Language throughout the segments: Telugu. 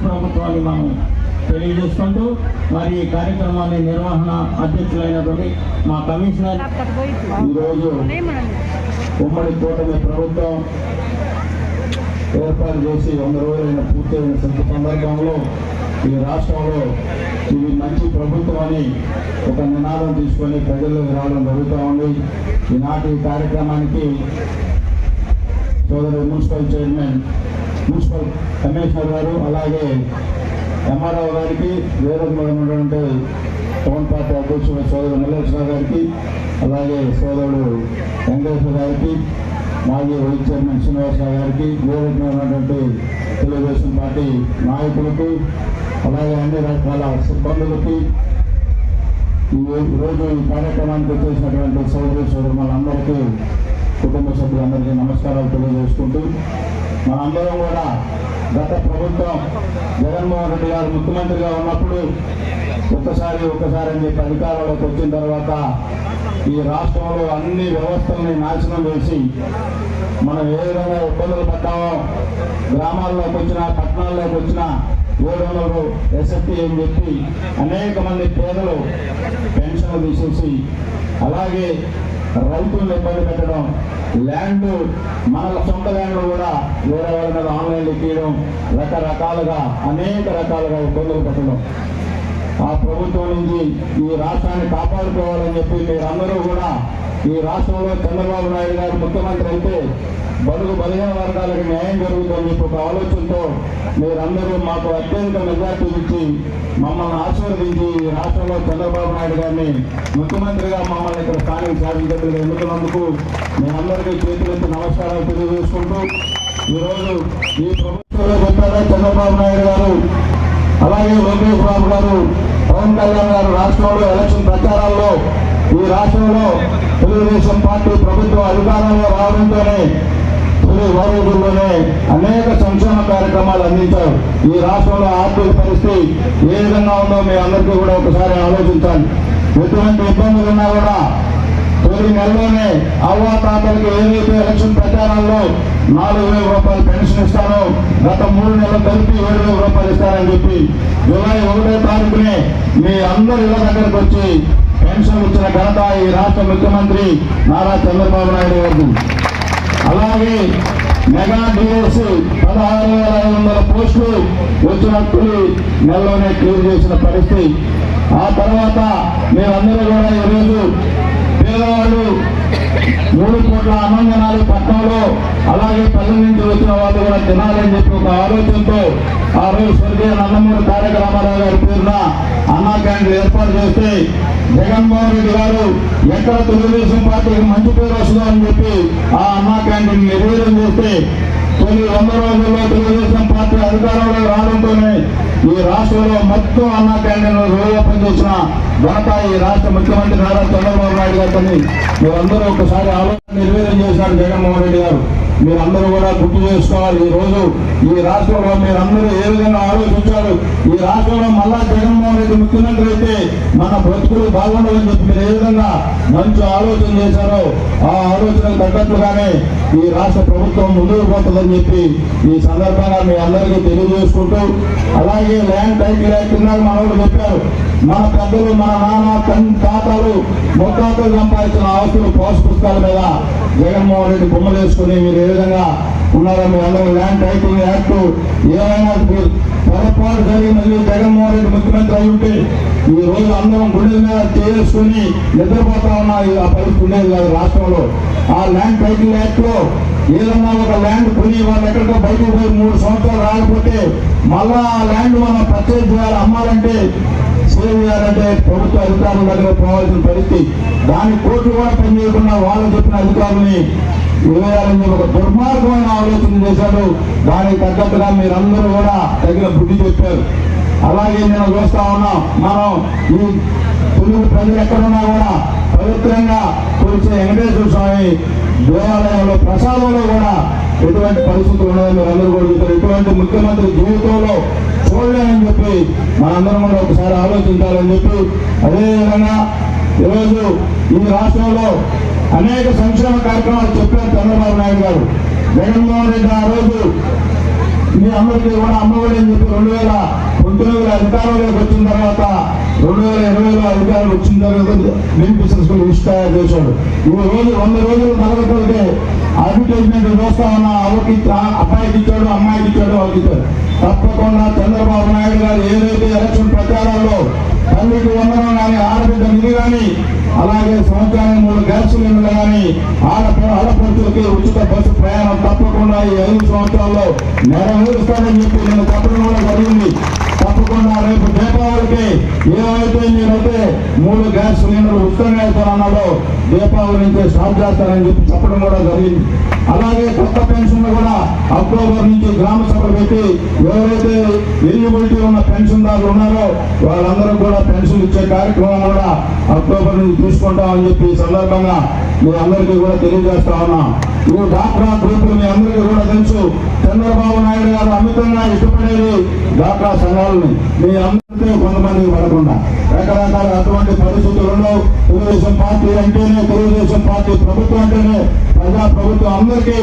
ప్రభుత్వాన్ని మనం తెలియజేసుకుంటూ మరి ఈ కార్యక్రమాన్ని నిర్వహణ అధ్యక్షులైనటువంటి మా కమిషనర్ ఈరోజు ఉమ్మడి కూటమి ప్రభుత్వం ఏర్పాటు చేసి 100 రోజులైన పూర్తయిన సందర్భంలో ఈ రాష్ట్రంలో ఇది మంచి ప్రభుత్వం అని ఒక నినాదం తీసుకొని ప్రజల్లోకి రావడం జరుగుతూ ఉంది. ఈనాటి కార్యక్రమానికి సోదరు మున్సిపల్ చైర్మన్, మున్సిపల్ కమిషనర్ గారు, అలాగే ఎంఆర్ఓ గారికి, వేరొక మీద ఉన్నటువంటి టౌన్ పార్టీ అధ్యక్షుడు సోదరుడు మల్లేశ్వర గారికి, అలాగే సోదరుడు వెంకటేశ్వర గారికి, మాజీ వైస్ చైర్మన్ శ్రీనివాసరావు గారికి, వేరొక మీద ఉన్నటువంటి తెలుగుదేశం పార్టీ నాయకులకు, అలాగే అన్ని రకాల సిబ్బందులకి, ఈరోజు ఈ కార్యక్రమానికి వచ్చేసినటువంటి సోదరులందరికీ, కుటుంబ సభ్యులందరికీ నమస్కారాలు తెలియజేసుకుంటూ, మనందరం కూడా గత ప్రభుత్వం జగన్మోహన్ రెడ్డి గారు ముఖ్యమంత్రిగా ఉన్నప్పుడు ఒక్కసారి అని చెప్పి అధికారంలోకి వచ్చిన తర్వాత ఈ రాష్ట్రంలో అన్ని వ్యవస్థల్ని నాశనం చేసి మనం ఏ విధంగా ఇబ్బందులు పడ్డామో, గ్రామాల్లోకి వచ్చినా పట్టణాల్లోకి వచ్చినా 700 ఎస్ఎఫ్టీ అని చెప్పి అనేక మంది పేదలు పెన్షన్లు తీసేసి, అలాగే రైతులను ఇబ్బంది పెట్టడం, ల్యాండ్ మన సొంత ల్యాండ్ కూడా వేరే వాళ్ళ మీద ఆన్లైన్లో ఎక్కియడం, రకరకాలుగా అనేక రకాలుగా ఇబ్బందులు పెట్టడం. ఆ ప్రభుత్వం నుంచి ఈ రాష్ట్రాన్ని కాపాడుకోవాలని చెప్పి మీరందరూ కూడా ఈ రాష్ట్రంలో చంద్రబాబు నాయుడు గారు ముఖ్యమంత్రి అయితే బడుగు బలహీన వర్గాలకు న్యాయం జరుగుతుందని చెప్పి ఒక ఆలోచనతో మీరందరూ మాకు అత్యంత మెజార్టీ ఇచ్చి మమ్మల్ని ఆశీర్వదించి ఈ రాష్ట్రంలో చంద్రబాబు నాయుడు గారిని ముఖ్యమంత్రిగా మమ్మల్ని ఇక్కడ స్థానిక శాసనసభ్యులుగా ఎన్నుకున్నందుకు మీరందరికీ చేతులెత్తి నమస్కారాలు తెలియజేసుకుంటూ, ఈరోజు ఈ ప్రభుత్వంలో చెప్పారా చంద్రబాబు నాయుడు గారు, అలాగే లోకేష్ బాబు గారు, పవన్ కళ్యాణ్ గారు రాష్ట్రంలో ఎలక్షన్ ప్రచారాల్లో ఈ రాష్ట్రంలో తెలుగుదేశం పార్టీ ప్రభుత్వం అధికారంలో రావడంతోనే తొలి రోజుల్లోనే అనేక సంక్షేమ కార్యక్రమాలు అందించారు. ఈ రాష్ట్రంలో ఆర్థిక పరిస్థితి ఏ విధంగా ఉందో మీ అందరికీ కూడా ఒకసారి ఆలోచించాలి. ఎటువంటి ఇబ్బందులు ఉన్నా కూడా తొలి నెలలోనే అవ్వాతాతలకు ఏదైతే ఎలక్షన్ ప్రచారాల్లో 4,000 రూపాయలు పెన్షన్ ఇస్తారో గత 3 నెలలు కలిపి 7,000 రూపాయలు ఇస్తారని చెప్పి జూలై 1వ తారీఖునే మీ అందరి ఇళ్ల దగ్గరకు వచ్చి పెన్షన్ ఇచ్చిన ఘనత ఈ రాష్ట్ర ముఖ్యమంత్రి నారా చంద్రబాబు నాయుడు గారు. అలాగే మెగా డిఎస్ 16,500 పోస్టులు వచ్చినట్టు నెలలోనే క్లియర్ చేసిన పరిస్థితి. ఆ తర్వాత మీరందరూ కూడా ఈరోజు పేదవాళ్ళు 3 పూట్ల అన్నం తినాలి పట్టణంలో, అలాగే పల్లె నుంచి వచ్చిన వాళ్ళు కూడా తినాలని చెప్పి ఒక ఆలోచనతో ఆ రోజు స్వర్గీయ నందమూరి తారక రామారావు గారి పేరున అన్నా క్యాంటీన్ ఏర్పాటు చేస్తే జగన్మోహన్ రెడ్డి గారు ఎక్కడ తెలుగుదేశం పార్టీకి మంచి పేరు వస్తుందో అని చెప్పి ఆ అన్నా క్యాంటీన్ నిర్వీర్యం చేస్తే తొలి 100 రోజుల్లో తెలుగుదేశం పార్టీ అధికారంలో రావడంతోనే ఈ రాష్ట్రంలో మొత్తం అన్నా క్యాంటీన్ రోజుగా పనిచేసిన ఘనత ఈ రాష్ట్ర ముఖ్యమంత్రి నారా చంద్రబాబు నాయుడు గారిని మీరందరూ ఒకసారి ఆలోచన నిర్వీర్యం చేశారు జగన్మోహన్ రెడ్డి గారు. మీరందరూ కూడా గుర్తు చేసుకోవాలి. ఈ రోజు ఈ రాష్ట్రంలో మీరందరూ ఏ విధంగా ఆలోచించారు, ఈ రాష్ట్రంలో మళ్ళా జగన్మోహన్ రెడ్డి ముఖ్యమంత్రి అయితే మన బ్రతుకులు బాగుండాలని చెప్పి మీరు ఏ విధంగా మంచి ఆలోచన చేశారో ఆ ఆలోచనకు తగ్గట్లుగానే ఈ రాష్ట్ర ప్రభుత్వం ముందుకు పోతుందని చెప్పి ఈ సందర్భంగా మీ అందరికీ తెలియజేసుకుంటూ, అలాగే ల్యాండ్ టైటిల్ యాక్ట్ కింద మనోళ్ళు చెప్పారు, మన పెద్దలు మన నాన్న తాతలు ముత్తాతలు సంపాదించిన ఆస్తులు పోస్ట్ పుస్తకాల మీద జగన్మోహన్ రెడ్డి బొమ్మలు వేసుకుని మీరు ఏ విధంగా ఉన్నారో మీ అందరూ ల్యాండ్ టైటిల్ యాక్ట్ ఏమైనా పొరపాటు జరిగి మళ్ళీ జగన్మోహన్ రెడ్డి ముఖ్యమంత్రి అయి ఉంటే ఈ రోజు అందరం గుండెల మీద చేసుకుని నిద్రపోతా ఉన్నా ఆ పరిస్థితి ఉండేది కాదు రాష్ట్రంలో. ఆ ల్యాండ్ టైటిల్ యాక్ట్ లో ఏదన్నా ఒక ల్యాండ్ కొని వాళ్ళు ఎక్కడికో బయటకు పోయి 3 సంవత్సరాలు రాకపోతే మళ్ళా ఆ ల్యాండ్ మనం పర్చేజ్ చేయాలి, అమ్మాలంటే సేవ్ చేయాలంటే ప్రభుత్వ అధికారుల దగ్గర పోవాల్సిన పరిస్థితి. దాని కోర్టు కూడా పనిచేయకుండా వాళ్ళు చెప్పిన అధికారులని వేయాలని ఒక దుర్మార్గమైన ఆలోచన చేశాడు. దానికి తగ్గట్టుగా మీరందరూ కూడా తగిన బుద్ధి చెప్పారు. అలాగే నేను చూస్తా ఉన్నాం, మనం ఈ తెలుగు ప్రజలు ఎక్కడున్నా కూడా పవిత్రంగా కొలిచే వెంకటేశ్వర స్వామి దేవాలయంలో ప్రసాదంలో కూడా ఎటువంటి పరిస్థితులు ఉన్నాయో మీరందరూ కూడా చూస్తారు. ఇటువంటి ముఖ్యమంత్రి జీవితంలో చూడలేని చెప్పి మనందరం కూడా ఒకసారి ఆలోచించాలని చెప్పి, అదేవిధంగా ఈరోజు ఈ రాష్ట్రంలో అనేక సంక్షేమ కార్యక్రమాలు చెప్పారు చంద్రబాబు నాయుడు గారు. జగన్మోహన్ రెడ్డి ఆ రోజు మీ అందరికీ కూడా అమ్మఒడి అని చెప్పి 2019 అధికారంలోకి వచ్చిన తర్వాత 2020లో అధికారులు వచ్చిన తర్వాత బెనిఫిషరీస్ లిస్ట్ తయారు చేశాడు. ఈ రోజు 100 రోజులు తరగతులకి అడ్వర్టైజ్మెంట్ చూస్తా ఉన్న అబ్బాయికి ఇచ్చాడు, అమ్మాయికి ఇచ్చాడు, వాళ్ళకి ఇచ్చాడు. తప్పకుండా చంద్రబాబు నాయుడు గారు ఏదైతే ఎలక్షన్ ప్రచారాల్లో తల్లికి వందనం కానీ, ఆడబిడ్డ నిధి కానీ, అలాగే సంవత్సరానికి 3 గ్యాస్ సిలిండర్లు కానీ, ఆడపడుచులకి ఉచిత బస్సు ప్రయాణం తప్పకుండా ఈ 5 సంవత్సరాల్లో నెరవేరుస్తానని చెప్పి నేను చెప్పడం కూడా జరిగింది. తప్పకుండా రేపు దీపావళికి ఏవైతే మీరైతే 3 గ్యాస్ సిలిండర్లు ఉచితంగా ఇస్తారన్నాడో దీపావళి నుంచి స్టార్ట్ చేస్తారని చెప్పి చెప్పడం కూడా జరిగింది. అలాగే కొత్త పెన్షన్లు కూడా అక్టోబర్ నుంచి గ్రామ సభ పెట్టి ఎవరైతే ఎలిజిబిలిటీ ఉన్న పెన్షన్దారులు ఉన్నారో వాళ్ళందరూ కూడా పెన్షన్ ఇచ్చే కార్యక్రమం కూడా అక్టోబర్ నుంచి తీసుకుంటామని చెప్పి ఈ సందర్భంగా మీ అందరికీ కూడా తెలియజేస్తా ఉన్నా. ఈ డాక్రా గ్రూపులు మీ అందరికీ కూడా తెలుసు. చంద్రబాబు నాయుడు గారు అమితంగా ఇష్టపడేది డాక్రా సంఘాలని. మీ అందరికీ కొంతమందికి పడకుండా రకరకాల అటువంటి పరిస్థితులలో తెలుగుదేశం పార్టీ అంటేనే, తెలుగుదేశం పార్టీ ప్రభుత్వం అంటేనే ప్రజా ప్రభుత్వం అందరికీ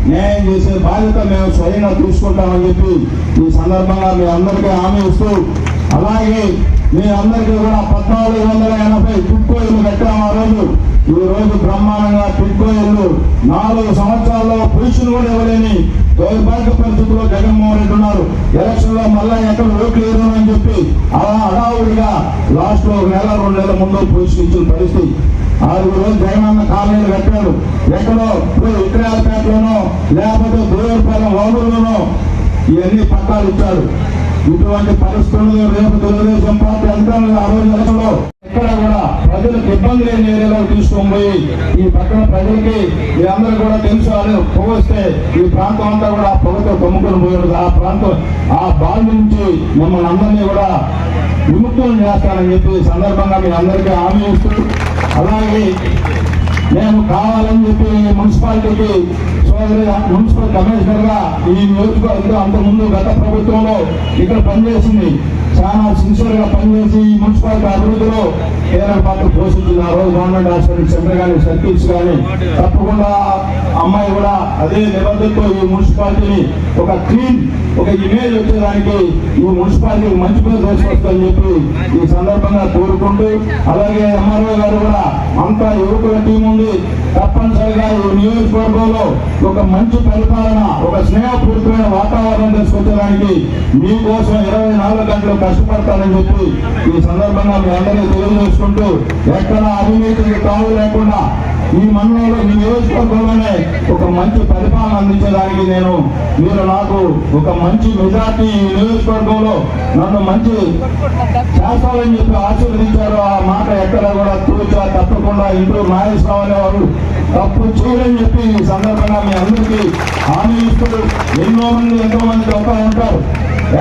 న్యాయం చేసే బాధ్యత మేము స్వయంగా తీసుకుంటామని చెప్పి ఈ సందర్భంగా మీ అందరికీ హామీ ఇస్తూ, అలాగే మీ అందరికీ కూడా 1480 టిడ్కో ఇల్లు కట్టాము. ఈ రోజు బ్రహ్మాండంగా టిడ్కో ఇల్లు 4 సంవత్సరాల్లో పొజిషన్ కూడా ఇవ్వలేని దౌర్భాగ్య పరిస్థితుల్లో జగన్మోహన్ రెడ్డి ఉన్నారు. ఎలక్షన్ లో మళ్ళా ఎక్కడ ఓట్లు లేదు అని చెప్పి అలా హడావుడిగా లాస్ట్ లో 1 నెల 2 నెలల ముందు పొజిషన్ ఇచ్చిన పరిస్థితి. 6 రోజులు జగనన్న కాలనీలు కట్టాడు. ఎక్కడో ఇక్కడలోనో లేకపోతే దూరపాలెం ఓడూరులోనో ఇవన్నీ పట్టాలు ఇచ్చాడు. ఇటువంటి పరిస్థితుల్లో రేపు తెలుగుదేశం పార్టీ అధికారులు ఆ రోజు ఎలక్షన్లో ఎక్కడ కూడా ప్రజలకు ఇబ్బంది లేని ఏరియాలో తీసుకొని పోయి ఈ పక్కన ప్రజలకి మీ అందరూ కూడా తెలుసు. అని పొగొస్తే ఈ ప్రాంతం అంతా కూడా ఆ పొగతో కొమ్ముకొని పోయాడు. ఆ ప్రాంతం ఆ బాధ నుంచి మిమ్మల్ని అందరినీ కూడా విముక్తులు చేస్తానని చెప్పి సందర్భంగా మీ అందరికీ హామీ ఇస్తూ, అలాగే నేను కావాలని చెప్పి మున్సిపాలిటీకి మున్సిపల్ కమిషనర్ గా ఈ నియోజకవర్గంలో అంతకుముందు గత ప్రభుత్వంలో ఇక్కడ పనిచేసింది. చాలా సిన్సియర్ గా పనిచేసి ఈ మున్సిపాలిటీ అభివృద్ధిలో కీలక పాత్ర పోషించింది. ఆ రోజు గవర్నమెంట్ హాస్పిటల్ సెంటర్ కానీ, సర్కిల్స్ కానీ తప్పకుండా అమ్మాయి కూడా అదే నిబద్ధతతో ఈ మున్సిపాలిటీని ఒక క్లీన్, ఒక ఇమేజ్ వచ్చేదానికి ఈ మున్సిపాలిటీకి మంచి పేరు తీసుకొస్తుందని చెప్పి ఈ సందర్భంగా కోరుకుంటూ, అలాగే ఎంఆర్ఓ గారు కూడా అంతా యువకుల టీం ఉంది. తప్పనిసరిగా ఈ నియోజకవర్గంలో ఒక మంచి పరిపాలన, ఒక స్నేహపూరితమైన వాతావరణం తీసుకొచ్చడానికి మీకోసం 24 గంటలు కష్టపడతానని చెప్పి ఈ సందర్భంగా మీ అందరినీ తెలియజేసుకుంటూ, ఎక్కడ అవినీతికి తావు లేకుండా ఈ మండలంలో, ఈ నియోజకవర్గంలోనే ఒక మంచి పరిపాలన అందించడానికి మీరు నాకు ఒక మంచి మెజార్టీ ఈ నియోజకవర్గంలో నన్ను మంచి చేస్తామని చెప్పి ఆశీర్వదించారు. ఆ మాట ఎక్కడ కూడా తూచా తప్పకుండా ఇంట్లో నాగేశ్వరరావు అనేవారు తప్పు చేయని చెప్పి ఈ సందర్భంగా మీ అందరికీ హామీ ఇస్తూ, ఎంతో మంది చెప్తా ఉంటారు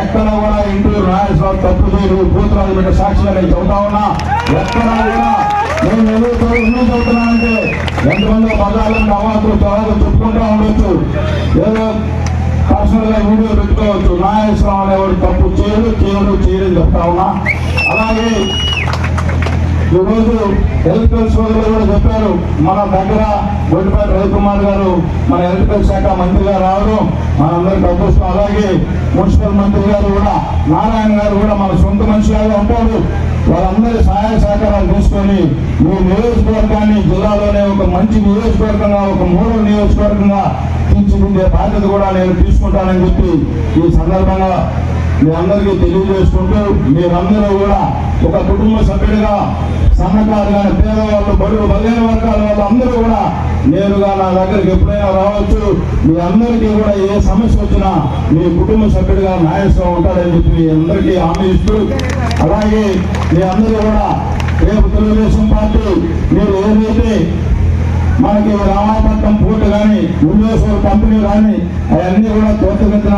ఎక్కడ కూడా ఇంట్లో నాగేశ్వరరావు తప్పు చేయరు, కూతురాజు బిడ్డ సాక్షిగా నేను చెబుతా ఉన్నా. ఎక్కడ కూడా నేను ఎందుకు చెబుతున్నానంటే ఎంతమంది పదాలను అవాతులు చవాలు చెప్పుకుంటా ఉండొచ్చు, ఏదో పర్సనల్ గా వీడియో పెట్టుకోవచ్చు. నాగేశ్వరరావు అనేవాడు తప్పు చేయడం చెప్తా ఉన్నా. అలాగే ఈరోజు ఎలక్ట్రికల్ సోదరులు కూడా చెప్పారు, మన దగ్గర గొడ్డిపల్లి రవికుమార్ గారు మన ఎలక్ట్రికల్ శాఖ మంత్రిగా రావడం మనందరికీ అదృష్టం. అలాగే మున్సిపల్ మంత్రి గారు కూడా, నారాయణ గారు కూడా మన సొంత మనిషిలాగా ఉంటారు. వాళ్ళందరి సహాయ సహకారాలు తీసుకొని ఈ నియోజకవర్గాన్ని జిల్లాలోనే ఒక మంచి నియోజకవర్గంగా, ఒక మూడో నియోజకవర్గంగా తీర్చిదిద్దే బాధ్యత కూడా నేను తీసుకుంటానని చెప్పి ఈ సందర్భంగా మీ అందరికీ తెలియజేసుకుంటూ, మీరందరూ కూడా ఒక కుటుంబ సభ్యుడిగా సన్నకారు కానీ, పేదవాళ్ళు, బడుగు బలైన వర్గాల వాళ్ళు అందరూ కూడా నేరుగా నా దగ్గరికి ఎప్పుడైనా రావచ్చు. మీ అందరికీ కూడా ఏ సమస్య వచ్చినా మీ కుటుంబ సభ్యుడిగా నాయకుడిగా ఉంటాడని చెప్పి మీ అందరికీ హామీ ఇస్తూ, అలాగే మీ అందరూ కూడా రేపు తెలుగుదేశం పార్టీ మీరు ఏదైతే మనకి రామాయపట్నం పోర్టు కానీ, విజయేశ్వర కంపెనీ కానీ అవన్నీ కూడా త్వరితగతిన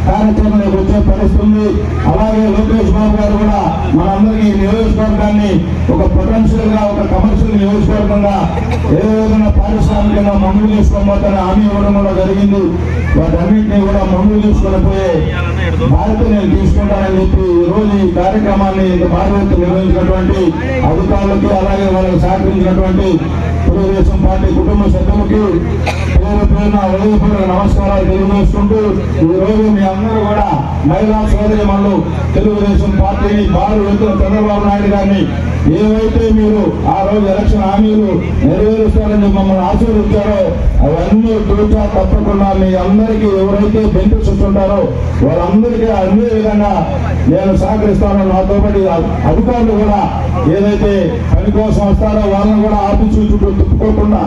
కార్యాచరణకు వచ్చే పరిస్థితి ఉంది. అలాగే లోకేష్ బాబు గారు కూడా మనందరికీ నియోజకవర్గాన్ని ఒక పొటెన్షియల్ గా, ఒక కమర్షియల్ నియోజకవర్గంగా ఏ విధంగా పారిశ్రామికంగా మందులు తీసుకోబోతారని హామీ ఇవ్వడం కూడా జరిగింది. వాటన్నింటినీ కూడా మందులు తీసుకొని పోయే బాధ్యత నేను తీసుకుంటానని చెప్పి ఈ రోజు ఈ కార్యక్రమాన్ని ఇంత బాధ్యత నిర్వహించినటువంటి అధికారులకి, అలాగే వాళ్ళకి సహకరించినటువంటి తెలుగుదేశం పార్టీ కుటుంబ సభ్యులకి పేరున హృదయపూర్వక నమస్కారాలు తెలియజేసుకుంటూ ఈ రోజు మీ అందరూ కూడా మహిళా సోదరి మనులు తెలుగుదేశం పార్టీని బారు వెళ్తున్న చంద్రబాబు నాయుడు గారిని ఏవైతే మీరు ఆ రోజు ఎలక్షన్ హామీలు నెరవేరుస్తారని మమ్మల్ని ఆశీర్వదించారో అవన్నీ తూచా తప్పకుండా మీ అందరికీ ఎవరైతే బెనిఫిట్స్ ఉంటారో వాళ్ళందరికీ అదే విధంగా నేను సహకరిస్తాను. నాతో పాటు అధికారులు కూడా ఏదైతే పని కోసం వస్తారో వాళ్ళని కూడా ఆఫీసు చుట్టూ తిప్పుకోకుండా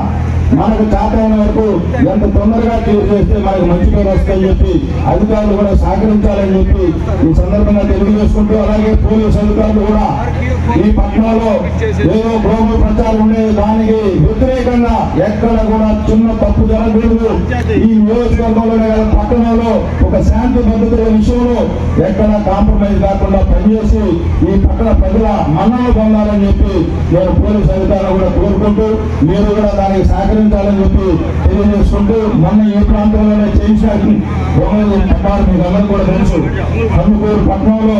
మనకు చేతైన వరకు ఎంత తొందరగా క్లియర్ చేస్తే మనకు మంచి పేరు వస్తుందని చెప్పి అధికారులు కూడా సహకరించాలని చెప్పి ఈ సందర్భంగా తెలియజేసుకుంటూ, అలాగే పోలీసు అధికారులు కూడా ఈ పట్టణంలో ఏదో గోము ప్రచారం ఉండే దానికి వ్యతిరేకంగా ఎక్కడ కూడా చిన్న తప్పు జరగకూడదు. ఈ నియోజకవర్గంలోనే కదా పట్టణంలో ఒక శాంతి భద్రతల విషయంలో ఎక్కడ కాంప్రమైజ్ కాకుండా పనిచేసి ఈ పట్టణ ప్రజల మన్నలు పొందాలని చెప్పి నేను పోలీసు అధికారులు కూడా కోరుకుంటూ మీరు కూడా దానికి సహకరించాలని చెప్పి తెలియజేసుకుంటూ, మొన్న ఈ ప్రాంతంలోనే చేసిన మీకు అందరూ కూడా తెలుసు, కందుకూరు పట్టణంలో